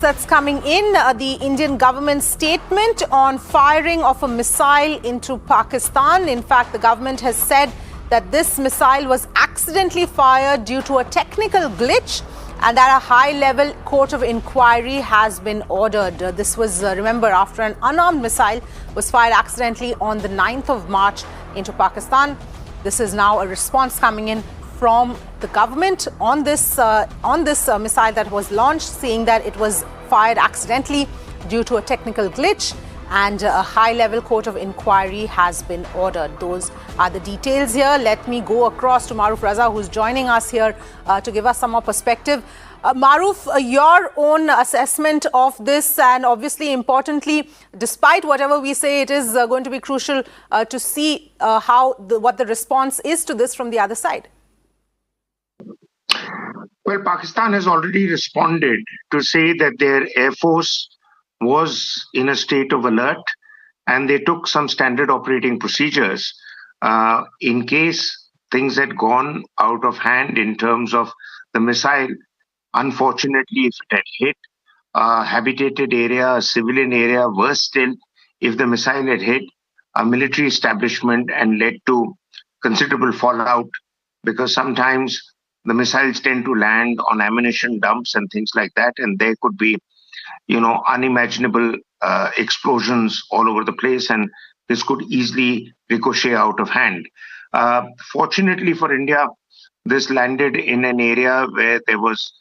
That's coming in. The Indian government statement on firing of a missile into Pakistan. In fact, the government has said that this missile was accidentally fired due to a technical glitch and that a high-level court of inquiry has been ordered. This was, remember, after an unarmed missile was fired accidentally on the 9th of March into Pakistan. This is now a response coming in from the government on this missile that was launched, saying that it was fired accidentally due to a technical glitch and a high-level court of inquiry has been ordered. Those are the details here. Let me go across to Maruf Raza, who's joining us here to give us some more perspective. Maruf, your own assessment of this, and obviously importantly, despite whatever we say, it is going to be crucial to see what the response is to this from the other side. Well, Pakistan has already responded to say that their Air Force was in a state of alert and they took some standard operating procedures in case things had gone out of hand in terms of the missile. Unfortunately, if it had hit a habitated area, a civilian area, worse still, if the missile had hit a military establishment and led to considerable fallout, because sometimes the missiles tend to land on ammunition dumps and things like that, and there could be, unimaginable explosions all over the place, and this could easily ricochet out of hand. Fortunately for India, this landed in an area where there was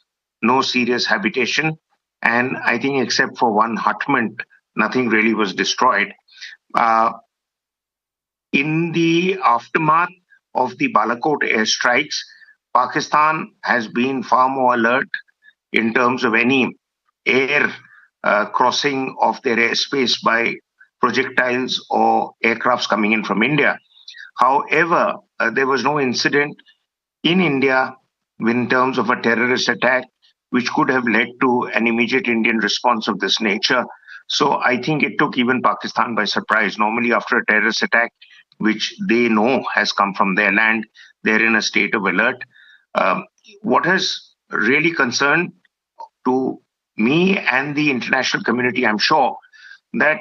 no serious habitation, and I think except for one hutment, nothing really was destroyed. In the aftermath of the Balakot airstrikes, Pakistan has been far more alert in terms of any air crossing of their airspace by projectiles or aircrafts coming in from India. However, there was no incident in India in terms of a terrorist attack which could have led to an immediate Indian response of this nature. So I think it took even Pakistan by surprise. Normally, after a terrorist attack, which they know has come from their land, they're in a state of alert. What has really concerned to me and the international community, I'm sure, that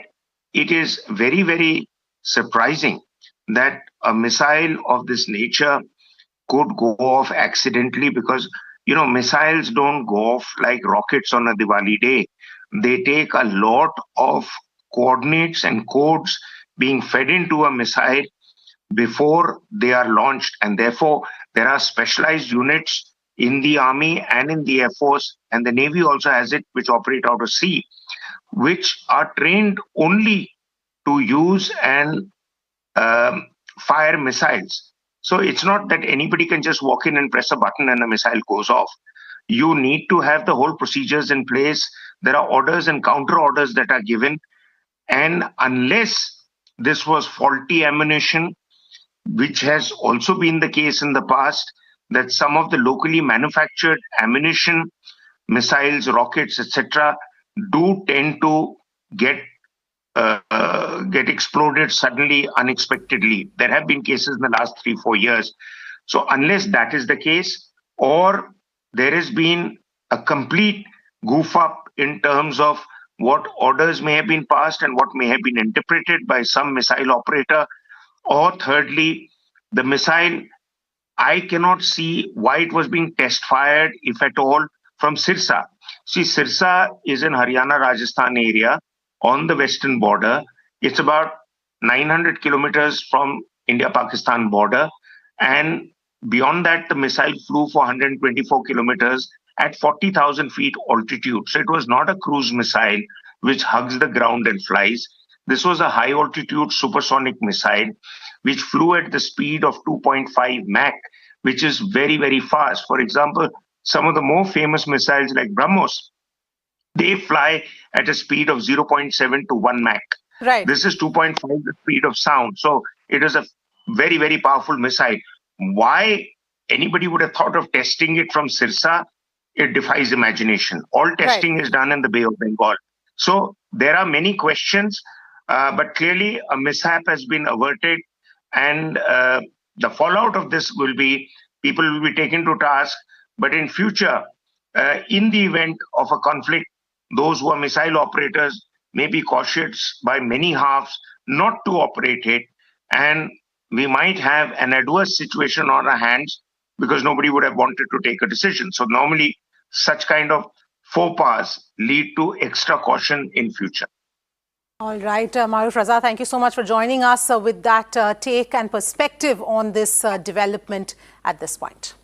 it is very, very surprising that a missile of this nature could go off accidentally, because, missiles don't go off like rockets on a Diwali day. They take a lot of coordinates and codes being fed into a missile before they are launched, and therefore there are specialized units in the army and in the Air Force, and the Navy also has it, which operate out of sea, which are trained only to use and fire missiles. So it's not that anybody can just walk in and press a button and a missile goes off. You need to have the whole procedures in place. There are orders and counter orders that are given, and unless this was faulty ammunition, which has also been the case in the past, that some of the locally manufactured ammunition, missiles, rockets, etc., do tend to get exploded suddenly, unexpectedly. There have been cases in the last 3-4 years. So unless that is the case, or there has been a complete goof up in terms of what orders may have been passed and what may have been interpreted by some missile operator, or thirdly, the missile, I cannot see why it was being test fired, if at all, from Sirsa. See, Sirsa is in Haryana, Rajasthan area on the western border. It's about 900 kilometers from India-Pakistan border. And beyond that, the missile flew for 124 kilometers at 40,000 feet altitude. So it was not a cruise missile which hugs the ground and flies. This was a high altitude supersonic missile which flew at the speed of 2.5 Mach, which is very, very fast. For example, some of the more famous missiles like BrahMos, they fly at a speed of 0.7 to 1 Mach. Right. This is 2.5 the speed of sound. So it is a very, very powerful missile. Why anybody would have thought of testing it from Sirsa, it defies imagination. All testing is done in the Bay of Bengal. So there are many questions, but clearly a mishap has been averted, and the fallout of this will be people will be taken to task. But in future, in the event of a conflict those who are missile operators may be cautious by many halves not to operate it, and we might have an adverse situation on our hands because nobody would have wanted to take a decision. So normally such kind of faux pas lead to extra caution in future. All right, Maruf Raza, thank you so much for joining us with that take and perspective on this development at this point.